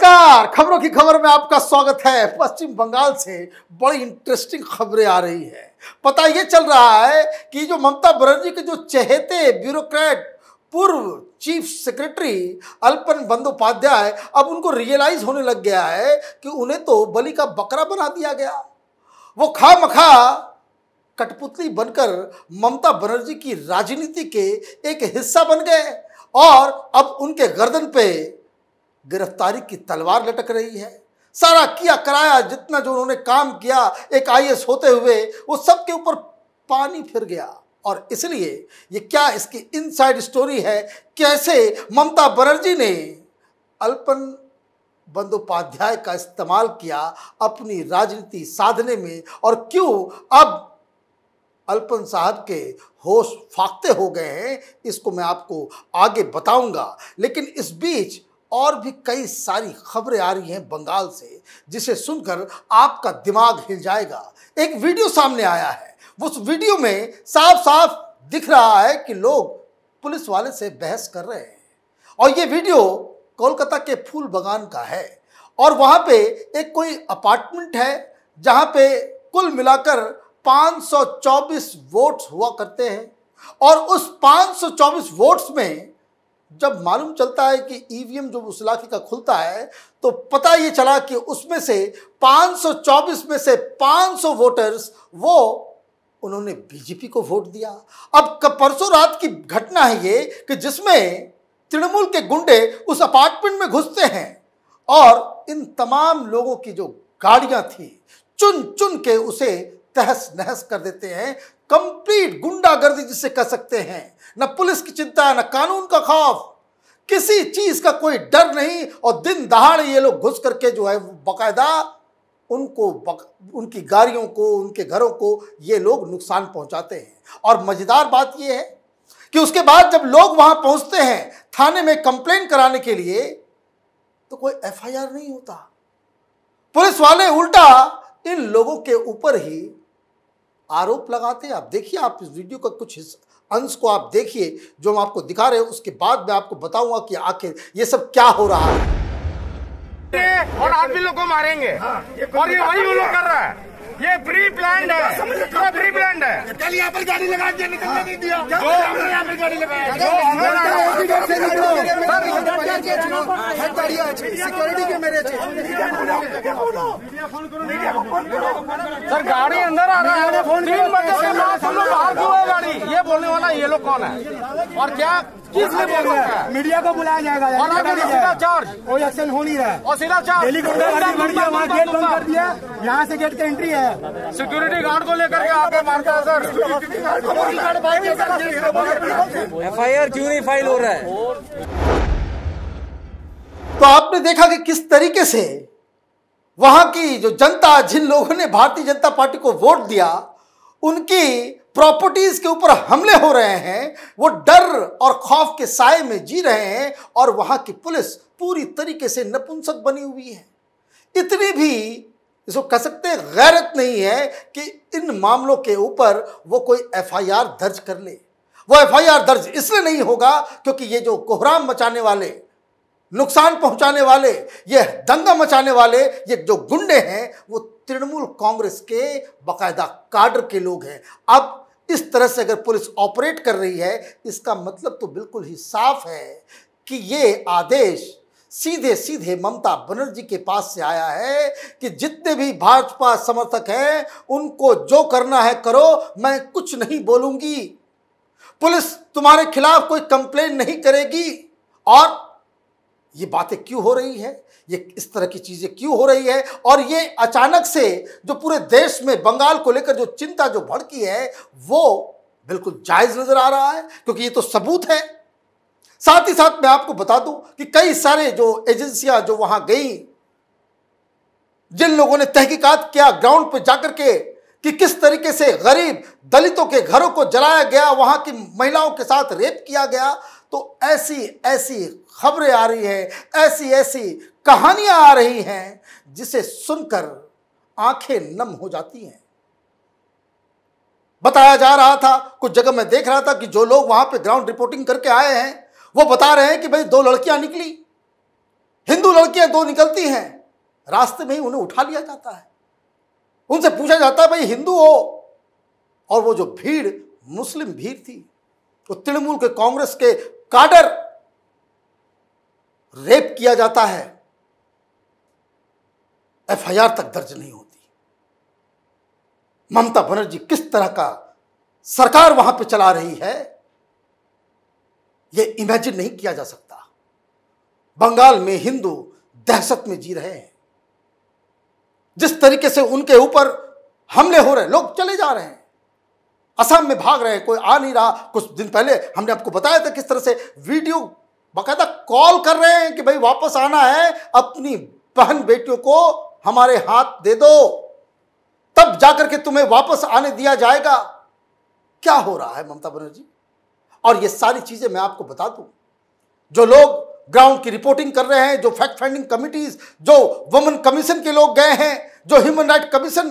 नमस्कार, खबरों की खबर में आपका स्वागत है। पश्चिम बंगाल से बड़ी इंटरेस्टिंग खबरें आ रही है। पता ये चल रहा है कि जो ममता बनर्जी के जो चहेते ब्यूरोक्रेट पूर्व चीफ सेक्रेटरी अल्पन बंदोपाध्याय, अब उनको रियलाइज होने लग गया है कि उन्हें तो बलि का बकरा बना दिया गया। वो खामखा कठपुतली बनकर ममता बनर्जी की राजनीति के एक हिस्सा बन गए और अब उनके गर्दन पे गिरफ्तारी की तलवार लटक रही है। सारा किया कराया जितना जो उन्होंने काम किया एक आईएएस होते हुए, वो सबके ऊपर पानी फिर गया। और इसलिए ये क्या इसकी इनसाइड स्टोरी है, कैसे ममता बनर्जी ने अल्पन बंदोपाध्याय का इस्तेमाल किया अपनी राजनीति साधने में, और क्यों अब अल्पन साहब के होश फाख्ते हो गए हैं, इसको मैं आपको आगे बताऊंगा। लेकिन इस बीच और भी कई सारी खबरें आ रही हैं बंगाल से, जिसे सुनकर आपका दिमाग हिल जाएगा। एक वीडियो सामने आया है, उस वीडियो में साफ साफ दिख रहा है कि लोग पुलिस वाले से बहस कर रहे हैं। और ये वीडियो कोलकाता के फूल बागान का है और वहाँ पे एक कोई अपार्टमेंट है जहाँ पे कुल मिलाकर 524 वोट्स हुआ करते हैं। और उस 524 वोट्स में जब मालूम चलता है कि ईवीएम जो उस इलाके का खुलता है, तो पता ये चला कि उसमें से 524 में से 500 वोटर्स वो उन्होंने बीजेपी को वोट दिया। अब परसों रात की घटना है ये कि जिसमें तृणमूल के गुंडे उस अपार्टमेंट में घुसते हैं और इन तमाम लोगों की जो गाड़ियां थी चुन चुन के उसे तहस नहस कर देते हैं। कंप्लीट गुंडागर्दी जिसे कह सकते हैं। न पुलिस की चिंता, न कानून का खौफ, किसी चीज का कोई डर नहीं। और दिन दहाड़े ये लोग घुस करके जो है बकायदा उनको उनकी गाड़ियों को, उनके घरों को ये लोग नुकसान पहुंचाते हैं। और मजेदार बात ये है कि उसके बाद जब लोग वहां पहुंचते हैं थाने में कंप्लेन कराने के लिए, तो कोई एफआईआर नहीं होता। पुलिस वाले उल्टा इन लोगों के ऊपर ही आरोप लगाते हैं। आप देखिए, आप इस वीडियो का कुछ अंश को आप देखिए जो हम आपको दिखा रहे हैं, उसके बाद मैं आपको बताऊंगा कि आखिर ये सब क्या हो रहा है। और आप भी लोग को मारेंगे और ये वही वो लोग कर रहा है। ये प्री प्लान्ड है, ये प्री प्लान्ड है। कल यहाँ पर गाड़ी लगा के निकलने नहीं दिया। जो हमने यहाँ पर गाड़ी लगाया, सिक्योरिटी के मेरे सर गाड़ी अंदर आ रहा है। 3 बजे के बाद हम लोग बाहर क्यों है गाड़ी? ये बोलने वाला ये लोग कौन है और क्या किस लिए बोल रहा है? मीडिया को बुलाया जाएगा। और सीधा चार्ज, कोई एक्शन हो नहीं रहा है। और सीधा चार्ज वहाँ गेट बंद कर दिया, यहाँ से गेट का एंट्री है। सिक्योरिटी गार्ड को लेकर के आके मारता है सर। एफआईआर क्यों नहीं फाइल हो रहा है? तो आपने देखा कि किस तरीके से वहां की जो जनता, जिन लोगों ने भारतीय जनता पार्टी को वोट दिया, उनकी प्रॉपर्टीज के ऊपर हमले हो रहे हैं। वो डर और खौफ के साए में जी रहे हैं और वहां की पुलिस पूरी तरीके से नपुंसक बनी हुई है। इतनी भी इसको कह सकते हैं गैरत नहीं है कि इन मामलों के ऊपर वो कोई एफआईआर दर्ज कर ले। वो एफआईआर दर्ज इसलिए नहीं होगा क्योंकि ये जो कोहराम मचाने वाले, नुकसान पहुंचाने वाले, ये दंगा मचाने वाले, ये जो गुंडे हैं, वो तृणमूल कांग्रेस के बकायदा काडर के लोग हैं। अब इस तरह से अगर पुलिस ऑपरेट कर रही है, इसका मतलब तो बिल्कुल ही साफ है कि ये आदेश सीधे सीधे ममता बनर्जी के पास से आया है कि जितने भी भाजपा समर्थक हैं उनको जो करना है करो, मैं कुछ नहीं बोलूंगी। पुलिस तुम्हारे खिलाफ कोई कंप्लेन नहीं करेगी। और ये बातें क्यों हो रही है, ये इस तरह की चीजें क्यों हो रही है, और ये अचानक से जो पूरे देश में बंगाल को लेकर जो चिंता जो भड़की है, वो बिल्कुल जायज नजर आ रहा है क्योंकि ये तो सबूत है। साथ ही साथ मैं आपको बता दूं कि कई सारे जो एजेंसियां जो वहां गई, जिन लोगों ने तहकीकात किया ग्राउंड पे जाकर के कि किस तरीके से गरीब दलितों के घरों को जलाया गया, वहां की महिलाओं के साथ रेप किया गया, तो ऐसी ऐसी खबरें आ रही हैं, ऐसी ऐसी कहानियां आ रही हैं जिसे सुनकर आंखें नम हो जाती हैं। बताया जा रहा था, कुछ जगह मैं देख रहा था कि जो लोग वहां पे ग्राउंड रिपोर्टिंग करके आए हैं वो बता रहे हैं कि भाई 2 लड़कियां निकली, हिंदू लड़कियां दो निकलती हैं, रास्ते में ही उन्हें उठा लिया जाता है। उनसे पूछा जाता है भाई हिंदू हो, और वो जो भीड़ मुस्लिम भीड़ थी, वो तृणमूल के कांग्रेस के काडर, रेप किया जाता है, एफआईआर तक दर्ज नहीं होती। ममता बनर्जी किस तरह का सरकार वहां पे चला रही है, यह इमेजिन नहीं किया जा सकता। बंगाल में हिंदू दहशत में जी रहे हैं। जिस तरीके से उनके ऊपर हमले हो रहे हैं, लोग चले जा रहे हैं, असम में भाग रहे हैं, कोई आ नहीं रहा। कुछ दिन पहले हमने आपको बताया था किस तरह से वीडियो बाकायदा कॉल कर रहे हैं कि भाई वापस आना है, अपनी बहन बेटियों को हमारे हाथ दे दो, तब जाकर के तुम्हें वापस आने दिया जाएगा। क्या हो रहा है ममता बनर्जी? और ये सारी चीजें मैं आपको बता दूं, जो लोग ग्राउंड की रिपोर्टिंग कर रहे हैं, जो फैक्ट फाइंडिंग कमिटीज, जो वुमेन कमीशन के लोग गए हैं, जो ह्यूमन राइट कमीशन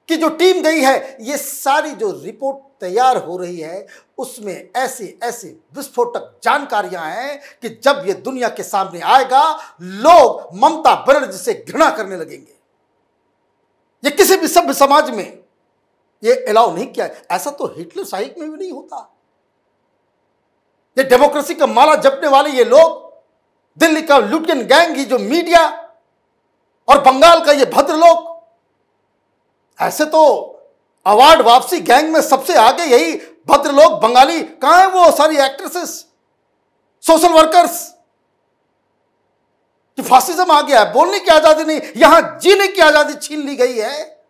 की जो टीम गई है, ये सारी जो रिपोर्ट तैयार हो रही है, उसमें ऐसी ऐसी विस्फोटक जानकारियां हैं कि जब ये दुनिया के सामने आएगा, लोग ममता बनर्जी से घृणा करने लगेंगे। ये किसी भी सभ्य समाज में ये अलाउ नहीं किया। ऐसा तो हिटलर शाही में भी नहीं होता। ये डेमोक्रेसी का माला जपने वाले ये लोग, दिल्ली का लुटियन गैंग, ये जो मीडिया, और बंगाल का ये भद्र लोग, ऐसे तो अवार्ड वापसी गैंग में सबसे आगे यही भद्र लोग बंगाली। कहां है वो सारी एक्ट्रेसेस, सोशल वर्कर्स? कि फासिज्म आ गया है, बोलने की आजादी नहीं, यहां जीने की आजादी छीन ली गई है,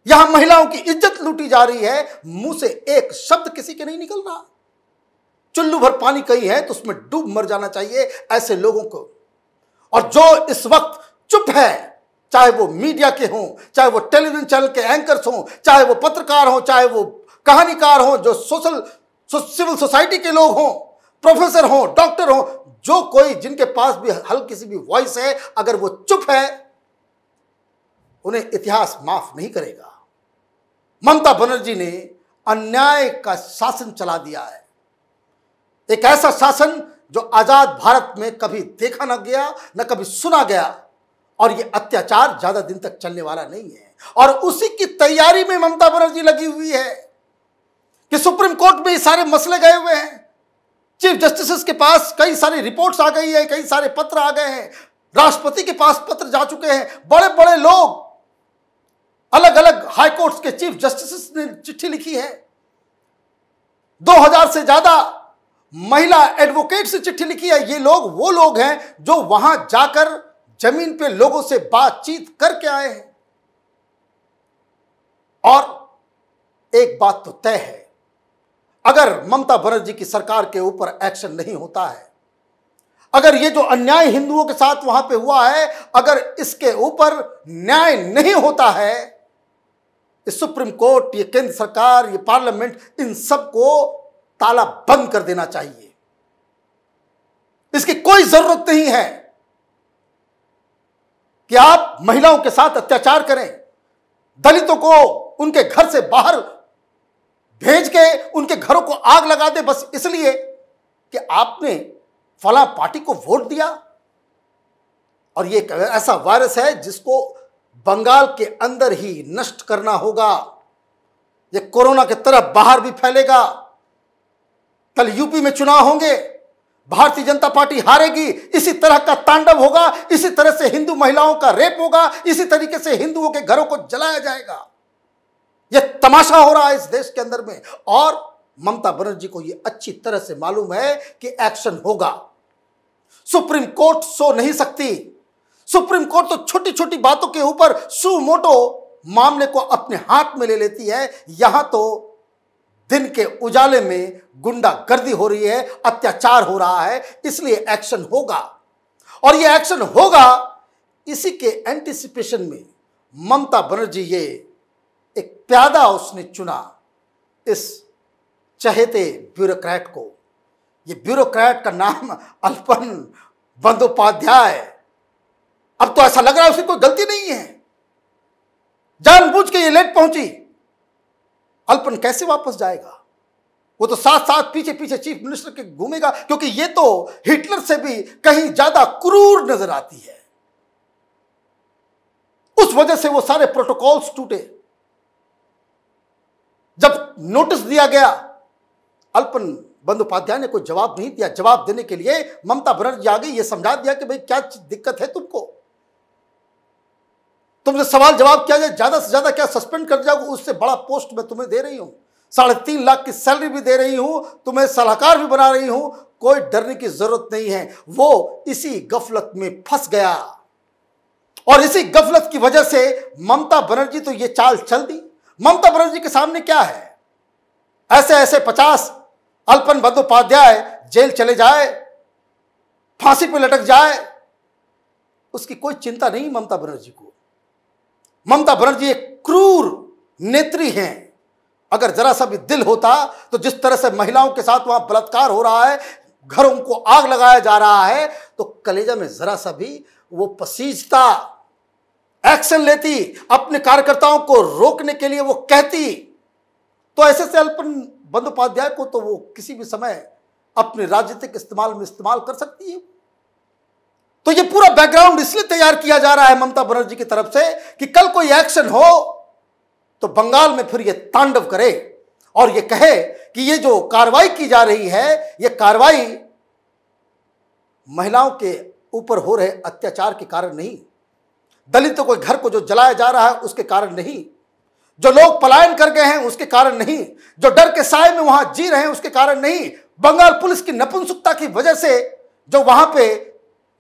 यहां महिलाओं की इज्जत लूटी जा रही है, मुंह से एक शब्द किसी के नहीं निकल रहा। चुल्लू भर पानी कहीं है तो उसमें डूब मर जाना चाहिए ऐसे लोगों को। और जो इस वक्त चुप है, चाहे वो मीडिया के हों, चाहे वो टेलीविजन चैनल के एंकर्स हों, चाहे वो पत्रकार हों, चाहे वो कहानीकार हों, जो सिविल सोसाइटी के लोग हों, प्रोफेसर हों, डॉक्टर हों, जो कोई जिनके पास भी हल्की सी भी वॉइस है, अगर वो चुप है, उन्हें इतिहास माफ नहीं करेगा। ममता बनर्जी ने अन्याय का शासन चला दिया है, एक ऐसा शासन जो आजाद भारत में कभी देखा न गया, न कभी सुना गया। और ये अत्याचार ज्यादा दिन तक चलने वाला नहीं है, और उसी की तैयारी में ममता बनर्जी लगी हुई है कि सुप्रीम कोर्ट में ये सारे मसले गए हुए हैं। चीफ जस्टिस के पास कई सारी रिपोर्ट्स आ गई है, कई सारे पत्र आ गए हैं, राष्ट्रपति के पास पत्र जा चुके हैं, बड़े बड़े लोग, अलग अलग हाई कोर्ट्स के चीफ जस्टिस ने चिट्ठी लिखी है, 2000 से ज्यादा महिला एडवोकेट से चिट्ठी लिखी है। ये लोग वो लोग हैं जो वहां जाकर जमीन पे लोगों से बातचीत करके आए हैं। और एक बात तो तय है, अगर ममता बनर्जी की सरकार के ऊपर एक्शन नहीं होता है, अगर ये जो अन्याय हिंदुओं के साथ वहां पे हुआ है, अगर इसके ऊपर न्याय नहीं होता है, इस सुप्रीम कोर्ट, ये केंद्र सरकार, ये पार्लियामेंट, इन सबको ताला बंद कर देना चाहिए। इसकी कोई जरूरत नहीं है कि आप महिलाओं के साथ अत्याचार करें, दलितों को उनके घर से बाहर भेज के उनके घरों को आग लगा दे, बस इसलिए कि आपने फला पार्टी को वोट दिया। और ये ऐसा वायरस है जिसको बंगाल के अंदर ही नष्ट करना होगा। ये कोरोना की तरह बाहर भी फैलेगा। कल यूपी में चुनाव होंगे, भारतीय जनता पार्टी हारेगी, इसी तरह का तांडव होगा, इसी तरह से हिंदू महिलाओं का रेप होगा, इसी तरीके से हिंदुओं के घरों को जलाया जाएगा। यह तमाशा हो रहा है इस देश के अंदर में, और ममता बनर्जी को यह अच्छी तरह से मालूम है कि एक्शन होगा। सुप्रीम कोर्ट सो नहीं सकती। सुप्रीम कोर्ट तो छोटी छोटी बातों के ऊपर सू मोटो मामले को अपने हाथ में ले लेती है। यहां तो दिन के उजाले में गुंडागर्दी हो रही है, अत्याचार हो रहा है, इसलिए एक्शन होगा। और यह एक्शन होगा, इसी के एंटिसिपेशन में ममता बनर्जी ये एक प्यादा उसने चुना, इस चहेते ब्यूरोक्रेट को। ये ब्यूरोक्रेट का नाम अल्पन बंदोपाध्याय। अब तो ऐसा लग रहा है उसकी कोई गलती नहीं है, जानबूझ के ये लेट पहुंची। अल्पन कैसे वापस जाएगा? वो तो साथ साथ पीछे पीछे चीफ मिनिस्टर के घूमेगा, क्योंकि ये तो हिटलर से भी कहीं ज्यादा क्रूर नजर आती है। उस वजह से वो सारे प्रोटोकॉल्स टूटे। जब नोटिस दिया गया, अल्पन बंदोपाध्याय ने कोई जवाब नहीं दिया। जवाब देने के लिए ममता बनर्जी आ गई, ये समझा दिया कि भाई क्या दिक्कत है तुमको, तुमसे सवाल जवाब किया जाए, ज्यादा से ज्यादा क्या सस्पेंड कर जाओगे, उससे बड़ा पोस्ट मैं तुम्हें दे रही हूं, 3.5 लाख की सैलरी भी दे रही हूं, तुम्हें सलाहकार भी बना रही हूं, कोई डरने की जरूरत नहीं है। वो इसी गफलत में फंस गया और इसी गफलत की वजह से ममता बनर्जी तो ये चाल चल दी। ममता बनर्जी के सामने क्या है, ऐसे ऐसे 50 अल्पन बंदोपाध्याय जेल चले जाए, फांसी पे लटक जाए, उसकी कोई चिंता नहीं ममता बनर्जी को। ममता बनर्जी एक क्रूर नेत्री हैं। अगर जरा सा भी दिल होता तो जिस तरह से महिलाओं के साथ वहां बलात्कार हो रहा है, घरों को आग लगाया जा रहा है, तो कलेजा में जरा सा भी वो पसीजता, एक्शन लेती, अपने कार्यकर्ताओं को रोकने के लिए वो कहती। तो ऐसे से अल्पन बंदोपाध्याय को तो वो किसी भी समय अपने राजनीतिक इस्तेमाल में इस्तेमाल कर सकती है। तो ये पूरा बैकग्राउंड इसलिए तैयार किया जा रहा है ममता बनर्जी की तरफ से कि कल कोई एक्शन हो तो बंगाल में फिर ये तांडव करे और ये कहे कि ये जो कार्रवाई की जा रही है, ये कार्रवाई महिलाओं के ऊपर हो रहे अत्याचार के कारण नहीं, दलितों के घर को जो जलाया जा रहा है उसके कारण नहीं, जो लोग पलायन कर गए हैं उसके कारण नहीं, जो डर के साए में वहां जी रहे हैं उसके कारण नहीं, बंगाल पुलिस की नपुंसकता की वजह से जो वहां पे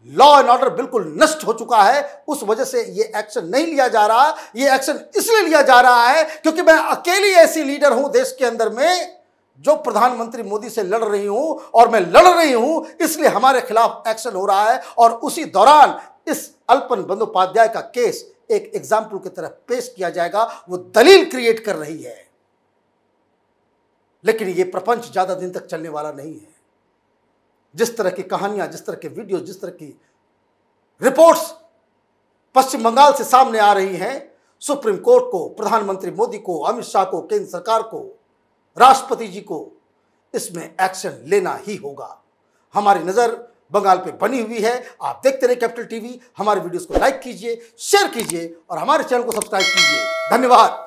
लॉ एंड ऑर्डर बिल्कुल नष्ट हो चुका है, उस वजह से ये एक्शन नहीं लिया जा रहा। ये एक्शन इसलिए लिया जा रहा है क्योंकि मैं अकेली ऐसी लीडर हूं देश के अंदर में जो प्रधानमंत्री मोदी से लड़ रही हूं, और मैं लड़ रही हूं इसलिए हमारे खिलाफ एक्शन हो रहा है। और उसी दौरान इस अल्पन बंदोपाध्याय का केस एक एग्जाम्पल की तरह पेश किया जाएगा। वो दलील क्रिएट कर रही है, लेकिन ये प्रपंच ज्यादा दिन तक चलने वाला नहीं है। जिस तरह की कहानियां, जिस तरह के वीडियो, जिस तरह की रिपोर्ट्स पश्चिम बंगाल से सामने आ रही हैं, सुप्रीम कोर्ट को, प्रधानमंत्री मोदी को, अमित शाह को, केंद्र सरकार को, राष्ट्रपति जी को इसमें एक्शन लेना ही होगा। हमारी नजर बंगाल पे बनी हुई है। आप देखते रहिए कैपिटल टीवी। हमारे वीडियोस को लाइक कीजिए, शेयर कीजिए और हमारे चैनल को सब्सक्राइब कीजिए। धन्यवाद।